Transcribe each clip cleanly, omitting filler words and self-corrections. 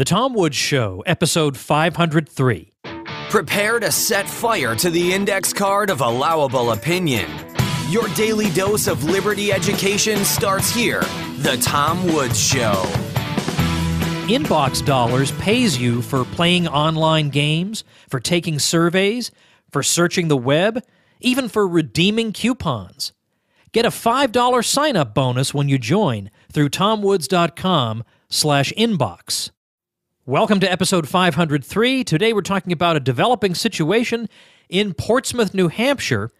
The Tom Woods Show, episode 503. Prepare to set fire to the index card of allowable opinion. Your daily dose of liberty education starts here. The Tom Woods Show. Inbox Dollars pays you for playing online games, for taking surveys, for searching the web, even for redeeming coupons. Get a $5 sign-up bonus when you join through tomwoods.com/inbox. Welcome to episode 503. Today we're talking about a developing situation in Portsmouth, New Hampshire,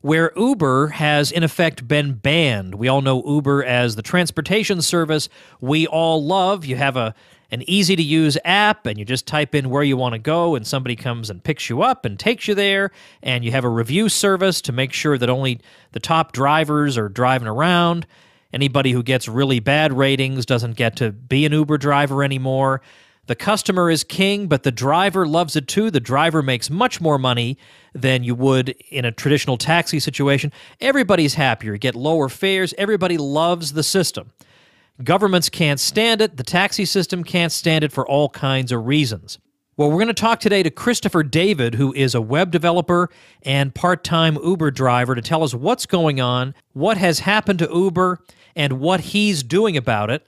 where Uber has in effect been banned. We all know Uber as the transportation service we all love. You have an easy-to-use app, and you just type in where you want to go, and somebody comes and picks you up and takes you there, and you have a review service to make sure that only the top drivers are driving around. Anybody who gets really bad ratings doesn't get to be an Uber driver anymore. The customer is king, but the driver loves it too. The driver makes much more money than you would in a traditional taxi situation. Everybody's happier. You get lower fares. Everybody loves the system. Governments can't stand it. The taxi system can't stand it for all kinds of reasons. Well, we're going to talk today to Christopher David, who is a web developer and part-time Uber driver, to tell us what's going on, what has happened to Uber, and what he's doing about it.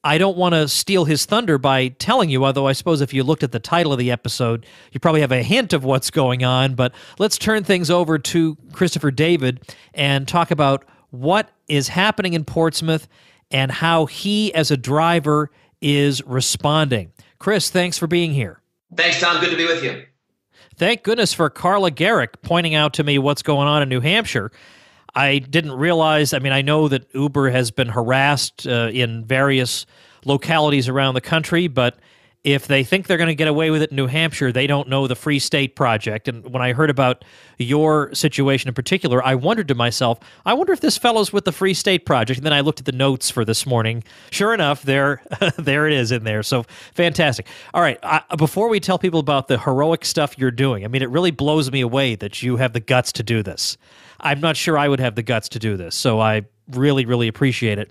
I don't want to steal his thunder by telling you, although I suppose if you looked at the title of the episode, you probably have a hint of what's going on. But let's turn things over to Christopher David and talk about what is happening in Portsmouth and how he, as a driver, is responding. Chris, thanks for being here. Thanks, Tom. Good to be with you. Thank goodness for Carla Garrick pointing out to me what's going on in New Hampshire. I didn't realize, I know that Uber has been harassed in various localities around the country, but if they think they're going to get away with it in New Hampshire, they don't know the Free State Project. And when I heard about your situation in particular, I wondered to myself, I wonder if this fellow's with the Free State Project. And then I looked at the notes for this morning. Sure enough, there it is in there. So fantastic. All right, before we tell people about the heroic stuff you're doing, it really blows me away that you have the guts to do this. I'm not sure I would have the guts to do this, so I really, really appreciate it.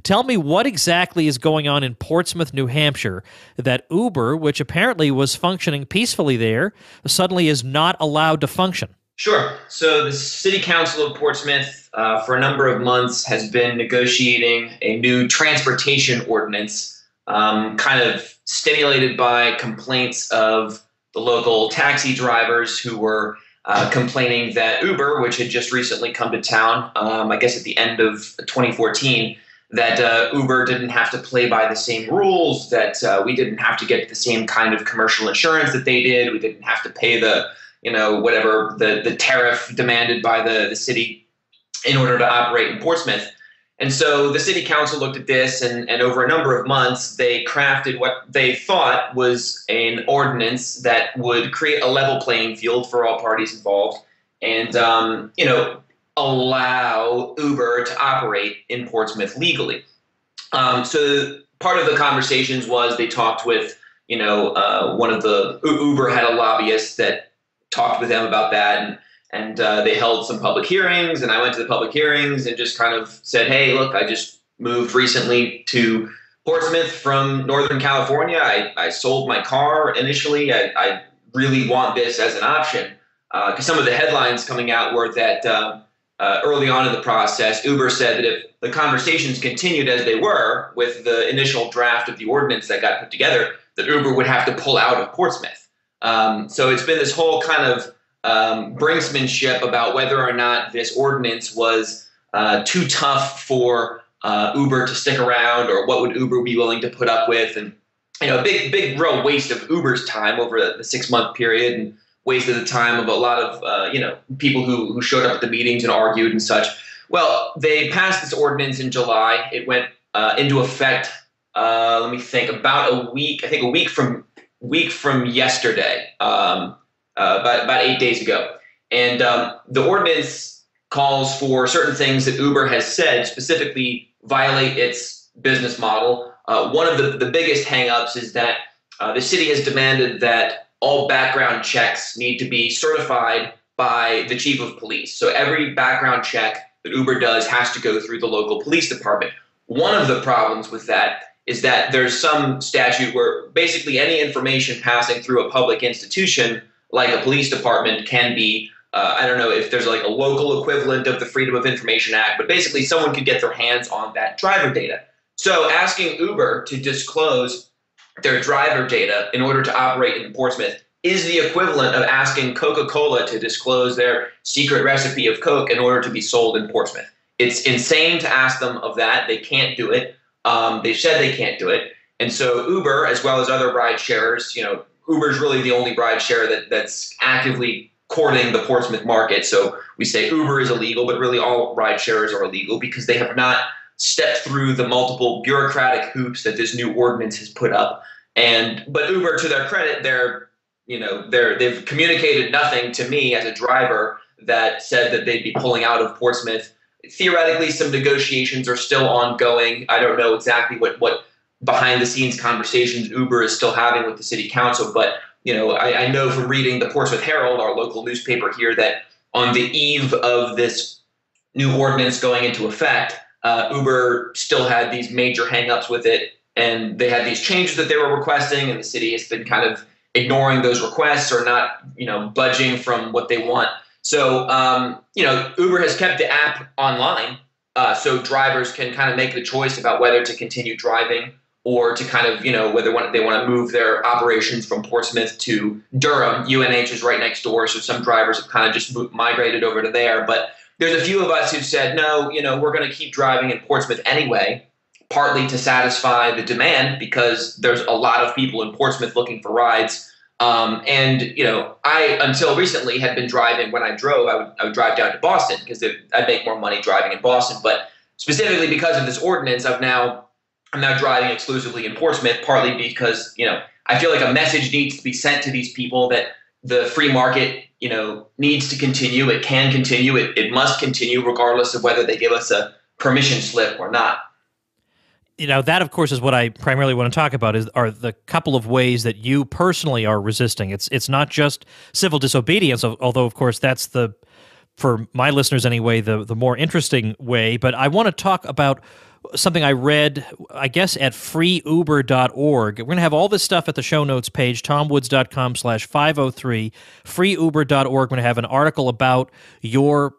Tell me what exactly is going on in Portsmouth, New Hampshire, that Uber, which apparently was functioning peacefully there, suddenly is not allowed to function. Sure. So the City Council of Portsmouth, for a number of months, has been negotiating a new transportation ordinance, kind of stimulated by complaints of the local taxi drivers who were complaining that Uber, which had just recently come to town, I guess at the end of 2014, that Uber didn't have to play by the same rules, that we didn't have to get the same kind of commercial insurance that they did. We didn't have to pay the tariff demanded by the city in order to operate in Portsmouth. And so the city council looked at this, and over a number of months, they crafted what they thought was an ordinance that would create a level playing field for all parties involved and, allow Uber to operate in Portsmouth legally. So part of the conversations was they talked with, one of the Uber had a lobbyist that talked with them about that, and they held some public hearings, and I went to the public hearings and just kind of said, hey, look, I just moved recently to Portsmouth from Northern California. I sold my car initially. I really want this as an option because some of the headlines coming out were that early on in the process, Uber said that if the conversations continued as they were with the initial draft of the ordinance that got put together, that Uber would have to pull out of Portsmouth. So it's been this whole kind of brinksmanship about whether or not this ordinance was too tough for Uber to stick around, or what would Uber be willing to put up with, and a big real waste of Uber's time over the 6-month period, and wasted the time of a lot of people who showed up at the meetings and argued and such. Well, they passed this ordinance in July. It went into effect. Let me think. About a week. I think a week from yesterday. About 8 days ago. And the ordinance calls for certain things that Uber has said specifically violate its business model. One of the biggest hangups is that the city has demanded that all background checks need to be certified by the chief of police. So every background check that Uber does has to go through the local police department. One of the problems with that is that there's some statute where basically any information passing through a public institution like a police department can be, I don't know if there's like a local equivalent of the Freedom of Information Act, but basically someone could get their hands on that driver data. So asking Uber to disclose their driver data in order to operate in Portsmouth is the equivalent of asking Coca-Cola to disclose their secret recipe of Coke in order to be sold in Portsmouth. It's insane to ask them of that. They can't do it. They've said they can't do it. And so Uber, as well as other ride sharers, Uber is really the only ride share that's actively courting the Portsmouth market. So we say Uber is illegal, but really all ride sharers are illegal because they have not stepped through the multiple bureaucratic hoops that this new ordinance has put up. But Uber, to their credit, they've communicated nothing to me as a driver that said that they'd be pulling out of Portsmouth. Theoretically, some negotiations are still ongoing. I don't know exactly what behind-the-scenes conversations Uber is still having with the city council, but I know from reading the Portsmouth Herald, our local newspaper here, that on the eve of this new ordinance going into effect, Uber still had these major hangups with it, and they had these changes that they were requesting, and the city has been kind of ignoring those requests or not, budging from what they want. So, Uber has kept the app online, so drivers can kind of make the choice about whether to continue driving or to kind of, whether they want to move their operations from Portsmouth to Durham. UNH is right next door, so some drivers have kind of just migrated over to there. But there's a few of us who've said, no, we're going to keep driving in Portsmouth anyway, partly to satisfy the demand because there's a lot of people in Portsmouth looking for rides. I, until recently, had been driving. When I drove, I would drive down to Boston because I'd make more money driving in Boston. But specifically because of this ordinance, I'm now driving exclusively in Portsmouth, partly because, I feel like a message needs to be sent to these people that the free market, needs to continue. It can continue. It must continue regardless of whether they give us a permission slip or not. That, of course, is what I primarily want to talk about are the couple of ways that you personally are resisting. It's not just civil disobedience, although, of course, that's for my listeners anyway, the more interesting way. But I want to talk about something I read, I guess, at freeuber.org. We're going to have all this stuff at the show notes page, tomwoods.com/503, freeuber.org. We're going to have an article about your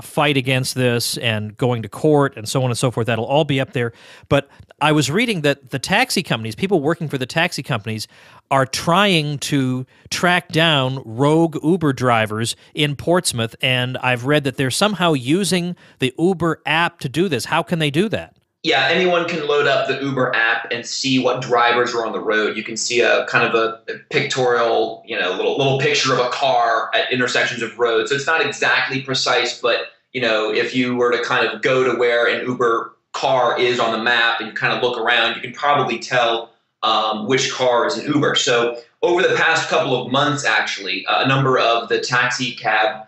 fight against this and going to court and so on and so forth. That'll all be up there. But I was reading that the taxi companies, people working for the taxi companies, are trying to track down rogue Uber drivers in Portsmouth, and I've read that they're somehow using the Uber app to do this. How can they do that? Yeah, anyone can load up the Uber app and see what drivers are on the road. You can see a kind of a pictorial, little picture of a car at intersections of roads. So it's not exactly precise, but if you were to kind of go to where an Uber car is on the map and you kind of look around, you can probably tell which car is an Uber. So over the past couple of months, actually, a number of the taxi cab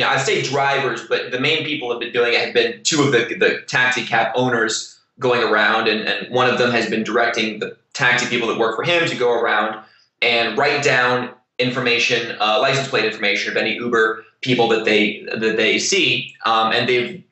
I say drivers, but the main people have been doing it have been two of the taxi cab owners going around, and one of them has been directing the taxi people that work for him to go around and write down information, license plate information of any Uber people that they see, and they've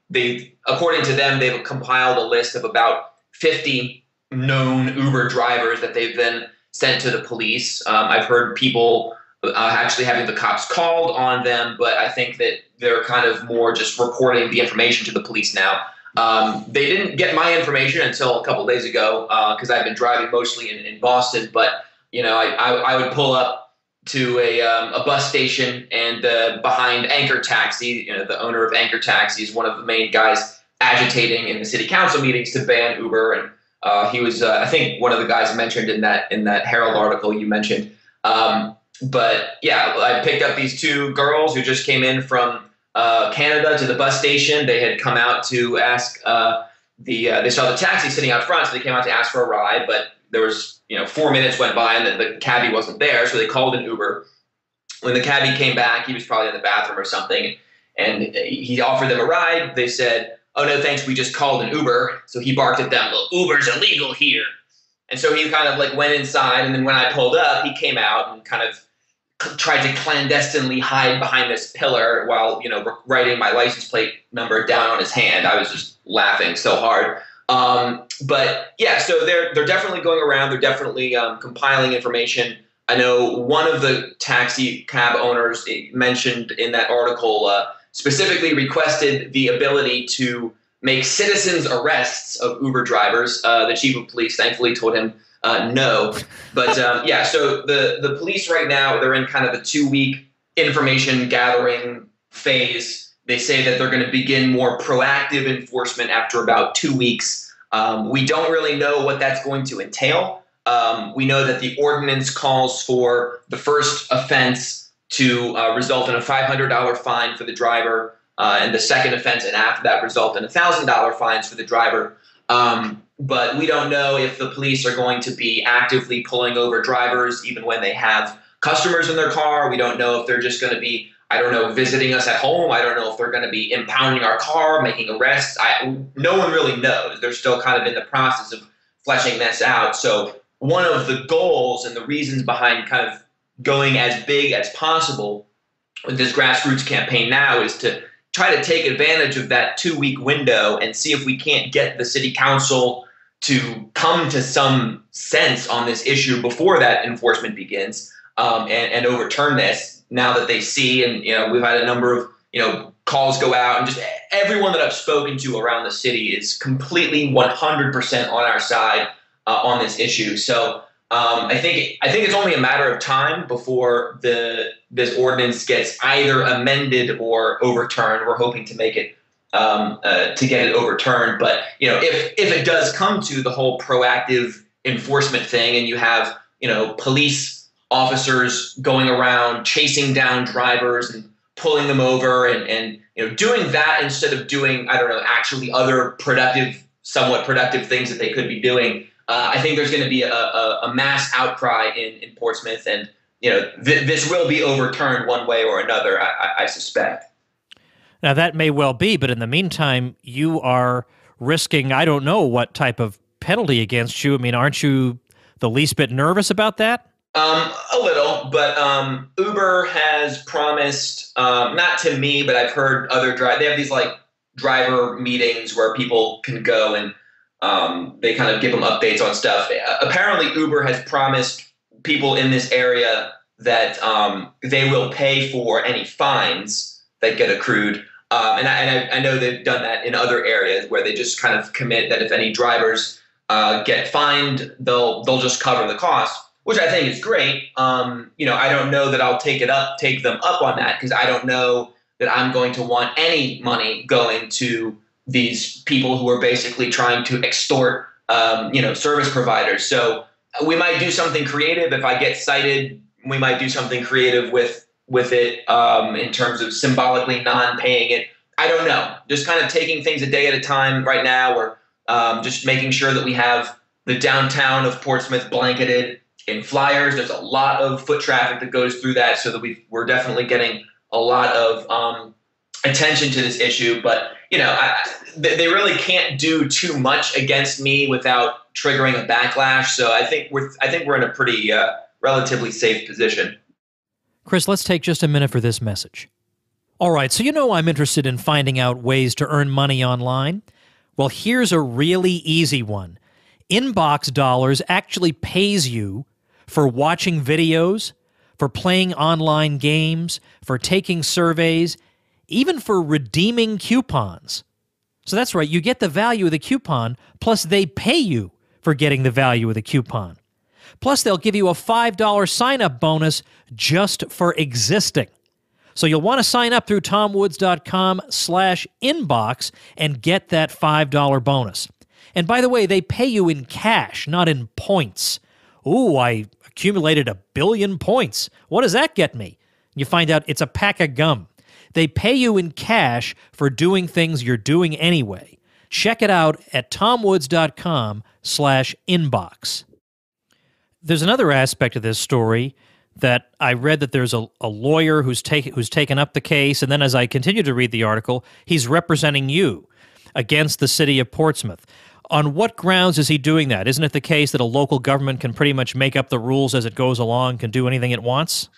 according to them, they've compiled a list of about 50 known Uber drivers that they've then sent to the police. I've heard people actually having the cops called on them, but I think that they're kind of more just reporting the information to the police now. They didn't get my information until a couple of days ago because I've been driving mostly in Boston, but I would pull up to a bus station and behind Anchor Taxi, the owner of Anchor Taxi is one of the main guys agitating in the city council meetings to ban Uber, and he was I think one of the guys mentioned in that Herald article you mentioned. But yeah, I picked up these two girls who just came in from Canada to the bus station. They had come out to ask they saw the taxi sitting out front, so they came out to ask for a ride. But there was 4 minutes went by and the cabbie wasn't there, so they called an Uber. When the cabbie came back, he was probably in the bathroom or something, and he offered them a ride. They said, "Oh no, thanks. We just called an Uber." So he barked at them, "Well, Uber's illegal here." And so he kind of went inside, and then when I pulled up, he came out and kind of tried to clandestinely hide behind this pillar while, writing my license plate number down on his hand. I was just laughing so hard. But yeah, so they're definitely going around. They're definitely compiling information. I know one of the taxi cab owners mentioned in that article specifically requested the ability to make citizens arrests of Uber drivers. The chief of police thankfully told him no. But yeah, so the police right now, they're in kind of a 2-week information gathering phase. They say that they're going to begin more proactive enforcement after about 2 weeks. We don't really know what that's going to entail. We know that the ordinance calls for the first offense to result in a $500 fine for the driver, and the second offense and after that result in $1,000 fines for the driver. But we don't know if the police are going to be actively pulling over drivers even when they have customers in their car. We don't know if they're just going to be, I don't know, visiting us at home. I don't know if they're going to be impounding our car, making arrests. No one really knows. They're still kind of in the process of fleshing this out. So one of the goals and the reasons behind kind of going as big as possible with this grassroots campaign now is to try to take advantage of that 2-week window and see if we can't get the city council to come to some sense on this issue before that enforcement begins, and overturn this now that they see. And, we've had a number of, calls go out, and just everyone that I've spoken to around the city is completely 100% on our side on this issue. So I think it's only a matter of time before this ordinance gets either amended or overturned. We're hoping to make it to get it overturned. But if it does come to the whole proactive enforcement thing, and you have police officers going around chasing down drivers and pulling them over, and doing that instead of doing, I don't know, actually other somewhat productive things that they could be doing. I think there's going to be a mass outcry in Portsmouth, and this will be overturned one way or another, I suspect. Now, that may well be, but in the meantime, you are risking, I don't know what type of penalty against you. I mean, aren't you the least bit nervous about that? A little, but Uber has promised, not to me, but I've heard other they have these like driver meetings where people can go and they kind of give them updates on stuff. Apparently, Uber has promised people in this area that they will pay for any fines that get accrued. And I know they've done that in other areas where they just kind of commit that if any drivers get fined, they'll just cover the cost, which I think is great. I don't know that I'll take them up on that, because I don't know that I'm going to want any money going to these people who are basically trying to extort, service providers. So we might do something creative. If I get cited, we might do something creative with it in terms of symbolically non-paying it. I don't know. Just kind of taking things a day at a time right now. We're just making sure that we have the downtown of Portsmouth blanketed in flyers. There's a lot of foot traffic that goes through that, so that we're definitely getting a lot of attention to this issue. But they really can't do too much against me without triggering a backlash. So I think we're in a pretty relatively safe position. Chris, let's take just a minute for this message. All right, so I'm interested in finding out ways to earn money online. Well, here's a really easy one. Inbox Dollars actually pays you for watching videos, for playing online games, for taking surveys, even for redeeming coupons. So that's right, you get the value of the coupon, plus they pay you for getting the value of the coupon. Plus, they'll give you a $5 sign-up bonus just for existing. So you'll want to sign up through tomwoods.com/inbox and get that $5 bonus. And by the way, they pay you in cash, not in points. Ooh, I accumulated 1 billion points. What does that get me? You find out it's a pack of gum. They pay you in cash for doing things you're doing anyway. Check it out at tomwoods.com/inbox. There's another aspect of this story that I read, that there's a lawyer who's taken up the case, and then as I continue to read the article, he's representing you against the city of Portsmouth. On what grounds is he doing that? Isn't it the case that a local government can pretty much make up the rules as it goes along, can do anything it wants?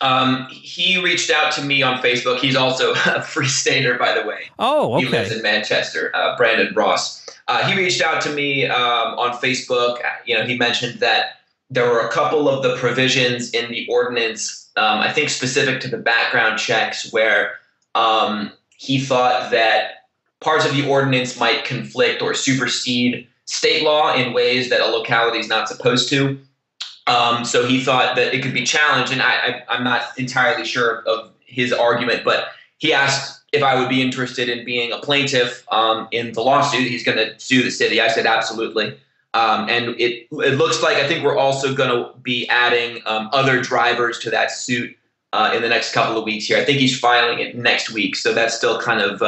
He reached out to me on Facebook. He's also a Free Stater, by the way. Oh, okay. He lives in Manchester, Brandon Ross. He reached out to me on Facebook. He mentioned that there were a couple of the provisions in the ordinance, I think specific to the background checks, where he thought that parts of the ordinance might conflict or supersede state law in ways that a locality is not supposed to. So he thought that it could be challenged, and I'm not entirely sure of his argument, but he asked if I would be interested in being a plaintiff in the lawsuit. He's going to sue the city. I said absolutely. And it looks like I think we're also going to be adding other drivers to that suit in the next couple of weeks here. I think he's filing it next week, so that's still kind of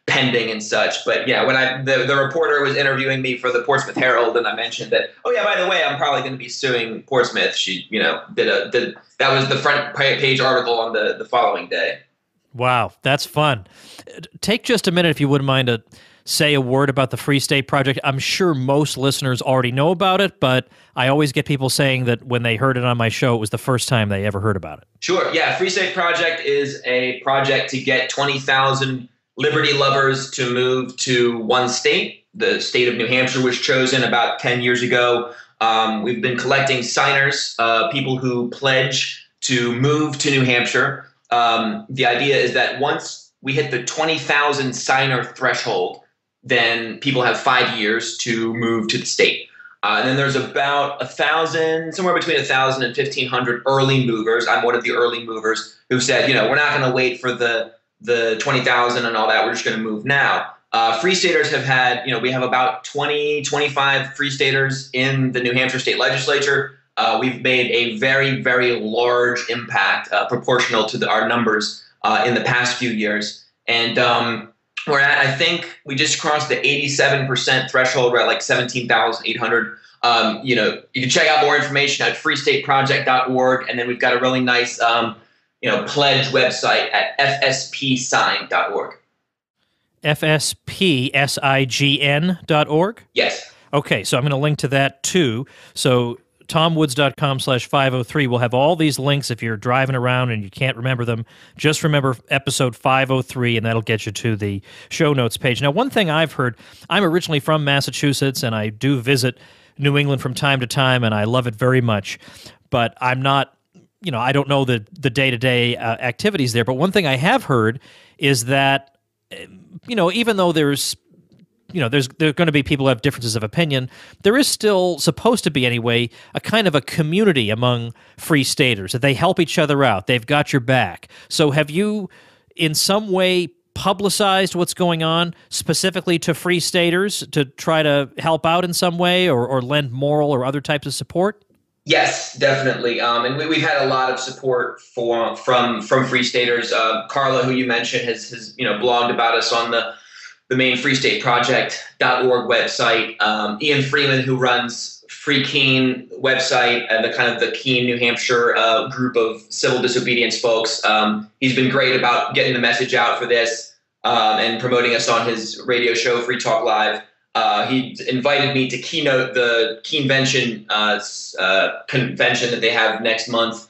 pending and such. But yeah, when the reporter was interviewing me for the Portsmouth Herald, and I mentioned that, oh yeah, by the way, I'm probably going to be suing Portsmouth. She, did that was the front page article on the following day. Wow, that's fun. Take just a minute, if you wouldn't mind, to say a word about the Free State Project. I'm sure most listeners already know about it, but I always get people saying that when they heard it on my show, it was the first time they ever heard about it. Sure. Yeah, Free State Project is a project to get 20,000 liberty lovers to move to one state. The state of New Hampshire was chosen about 10 years ago. We've been collecting signers, people who pledge to move to New Hampshire. The idea is that once we hit the 20,000 signer threshold, then people have 5 years to move to the state. And then there's about 1,000, somewhere between 1,000 and 1,500 early movers. I'm one of the early movers who said, we're not going to wait for the 20,000 and all that. We're just going to move now. Free Staters have had, we have about 20, 25 Free Staters in the New Hampshire State Legislature. We've made a very, very large impact proportional to our numbers in the past few years. And we're at, I think we just crossed the 87% threshold. We're at like 17,800. You can check out more information at freestateproject.org. And then we've got a really nice, pledge website at fspsign.org. fspsign.org? Yes. Okay, so I'm going to link to that too. So tomwoods.com/503 will have all these links. If you're driving around and you can't remember them, just remember episode 503, and that'll get you to the show notes page. Now, one thing I've heard, I'm originally from Massachusetts, and I do visit New England from time to time, and I love it very much, but I'm not, I don't know the day-to-day activities there. But one thing I have heard is that, even though there's going to be people who have differences of opinion, there is still supposed to be, anyway, a kind of a community among Free Staters, that they help each other out. They've got your back. So have you, in some way, publicized what's going on specifically to Free Staters to try to help out in some way or lend moral or other types of support? Yes, definitely. And we've had a lot of support from Free Staters. Carla, who you mentioned, has blogged about us on the main freestateproject.org website. Ian Freeman, who runs Free Keene website and the Keene, New Hampshire group of civil disobedience folks. He's been great about getting the message out for this and promoting us on his radio show, Free Talk Live. He invited me to keynote the Keenvention convention that they have next month.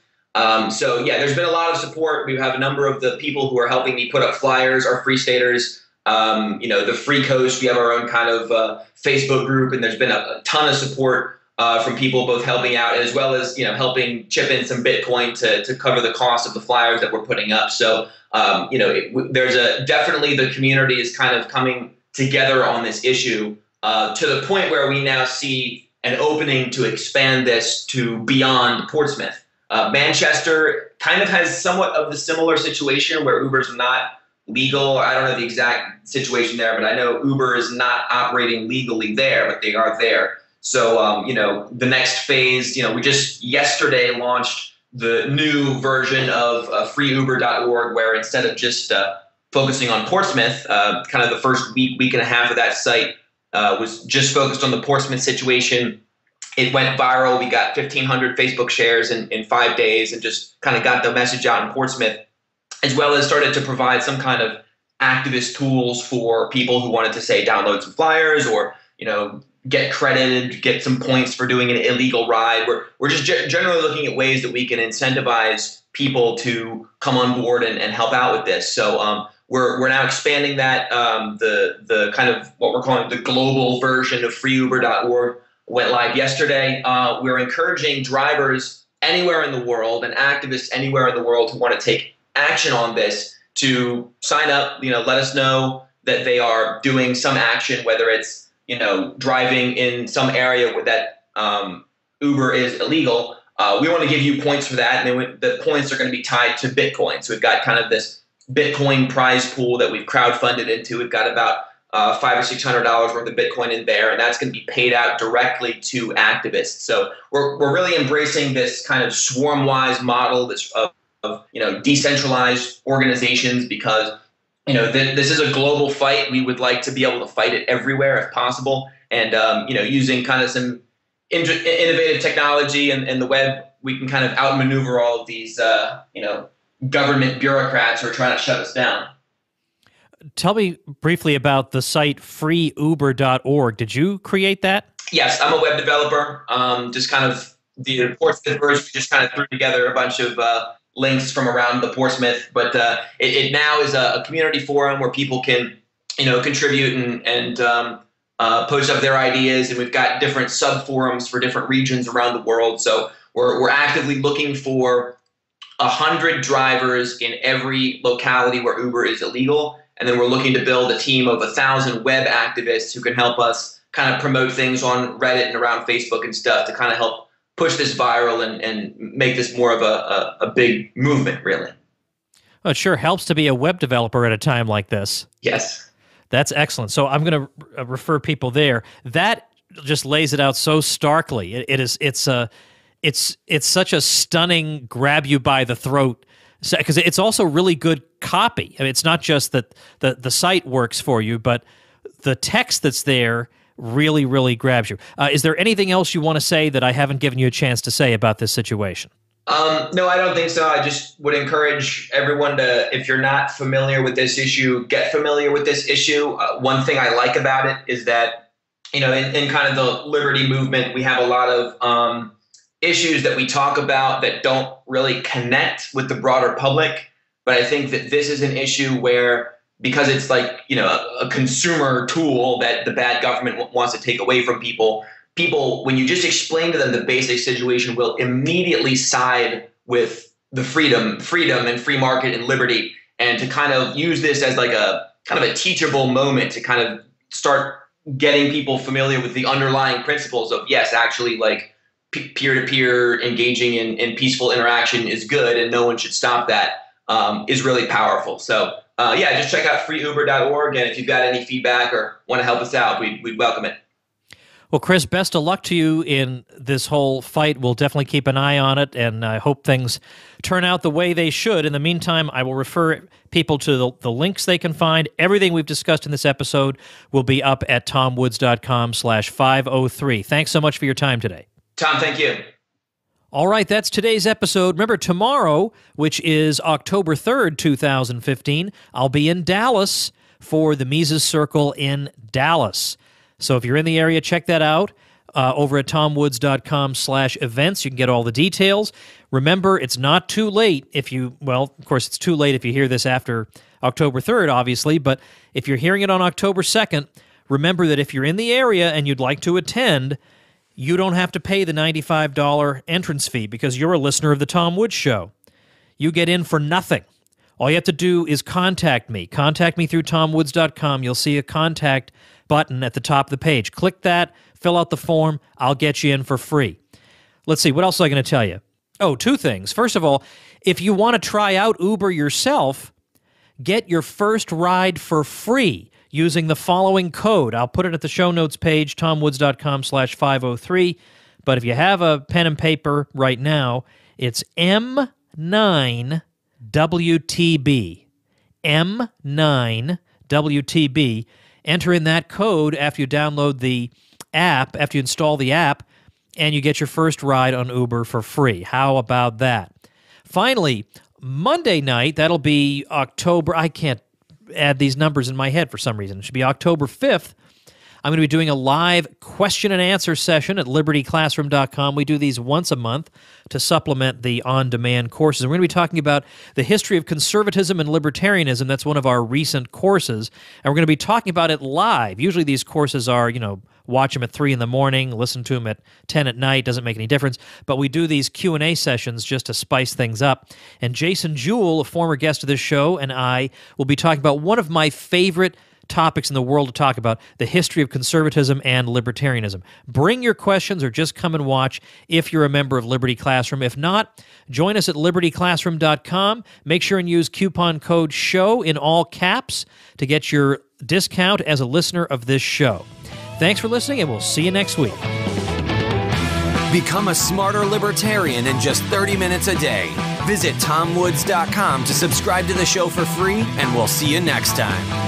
So yeah, there's been a lot of support. We have a number of the people who are helping me put up flyers are Free Staters. The Free Coast, we have our own kind of Facebook group, and there's been a ton of support from people both helping out as well as helping chip in some Bitcoin to cover the cost of the flyers that we're putting up. So there's definitely the community is kind of coming together on this issue to the point where we now see an opening to expand this to beyond Portsmouth. Manchester kind of has somewhat of the similar situation where Uber's not legal. I don't know the exact situation there, but I know Uber is not operating legally there, but they are there. So, the next phase, we just yesterday launched the new version of freeuber.org, where instead of just focusing on Portsmouth, kind of the first week and a half of that site was just focused on the Portsmouth situation. It went viral. We got 1,500 Facebook shares in 5 days and just kind of got the message out in Portsmouth, as well as started to provide some kind of activist tools for people who wanted to, say, download some flyers or, get credited, get some points for doing an illegal ride. We're just generally looking at ways that we can incentivize people to come on board and help out with this. So we're now expanding that. The kind of what we're calling the global version of freeuber.org went live yesterday. We're encouraging drivers anywhere in the world and activists anywhere in the world who want to take action on this to sign up, let us know that they are doing some action, whether it's, driving in some area where that Uber is illegal. We want to give you points for that, and the points are going to be tied to Bitcoin. So we've got kind of this Bitcoin prize pool that we've crowdfunded into. We've got about $500 or $600 worth of Bitcoin in there, and that's going to be paid out directly to activists. So we're really embracing this kind of swarm-wise model of decentralized organizations because this is a global fight. We would like to be able to fight it everywhere if possible, and using kind of some innovative technology and the web, we can kind of outmaneuver all of these government bureaucrats who are trying to shut us down. Tell me briefly about the site freeuber.org. Did you create that? Yes, I'm a web developer. Just kind of the Portsmouth version, we just kind of threw together a bunch of links from around the Portsmouth. But it now is a community forum where people can, contribute and post up their ideas. And we've got different sub-forums for different regions around the world. So we're actively looking for 100 drivers in every locality where Uber is illegal. And then we're looking to build a team of 1,000 web activists who can help us kind of promote things on Reddit and around Facebook and stuff to kind of help push this viral and make this more of a big movement, really. Well, it sure helps to be a web developer at a time like this. Yes. That's excellent. So I'm going to refer people there. That just lays it out so starkly. It's such a stunning grab you by the throat, because it's also really good copy. I mean, it's not just that the site works for you, but the text that's there really, really grabs you. Is there anything else you want to say that I haven't given you a chance to say about this situation? No, I don't think so. I just would encourage everyone to, if you're not familiar with this issue, get familiar with this issue. One thing I like about it is that, in kind of the liberty movement, we have a lot of issues that we talk about that don't really connect with the broader public. But I think that this is an issue where, because it's like, a consumer tool that the bad government wants to take away from people, when you just explain to them the basic situation, will immediately side with the freedom and free market and liberty, and to kind of use this as like a kind of a teachable moment to kind of start getting people familiar with the underlying principles of, yes, actually, like peer-to-peer engaging in peaceful interaction is good and no one should stop that, is really powerful. So just check out freeuber.org, and if you've got any feedback or want to help us out, we'd welcome it. Well, Chris, best of luck to you in this whole fight. We'll definitely keep an eye on it, and I hope things turn out the way they should. In the meantime, I will refer people to the links they can find. Everything we've discussed in this episode will be up at tomwoods.com/503. Thanks so much for your time today. Tom, thank you. All right, that's today's episode. Remember, tomorrow, which is October 3rd, 2015, I'll be in Dallas for the Mises Circle in Dallas. So if you're in the area, check that out over at tomwoods.com/events. You can get all the details. Remember, it's not too late of course, it's too late if you hear this after October 3rd, obviously, but if you're hearing it on October 2nd, remember that if you're in the area and you'd like to attend, you don't have to pay the $95 entrance fee because you're a listener of The Tom Woods Show. You get in for nothing. All you have to do is contact me. Contact me through tomwoods.com. You'll see a contact button at the top of the page. Click that, fill out the form. I'll get you in for free. Let's see, what else am I going to tell you? Oh, two things. First of all, if you want to try out Uber yourself, get your first ride for free using the following code. I'll put it at the show notes page, tomwoods.com/503. But if you have a pen and paper right now, it's M9WTB. M9WTB. Enter in that code after you download the app, after you install the app, and you get your first ride on Uber for free. How about that? Finally, Monday night, that'll be October, I can't add these numbers in my head for some reason. It should be October 5th. I'm going to be doing a live question and answer session at libertyclassroom.com. We do these once a month to supplement the on-demand courses. And we're going to be talking about the history of conservatism and libertarianism. That's one of our recent courses. And we're going to be talking about it live. Usually these courses are, watch them at 3 in the morning, listen to them at 10 at night, doesn't make any difference. But we do these Q&A sessions just to spice things up. And Jason Jewell, a former guest of this show, and I will be talking about one of my favorite topics in the world to talk about, the history of conservatism and libertarianism. Bring your questions or just come and watch if you're a member of Liberty Classroom. If not, join us at libertyclassroom.com. Make sure and use coupon code SHOW in all caps to get your discount as a listener of this show. Thanks for listening, and we'll see you next week. Become a smarter libertarian in just 30 minutes a day. Visit TomWoods.com to subscribe to the show for free, and we'll see you next time.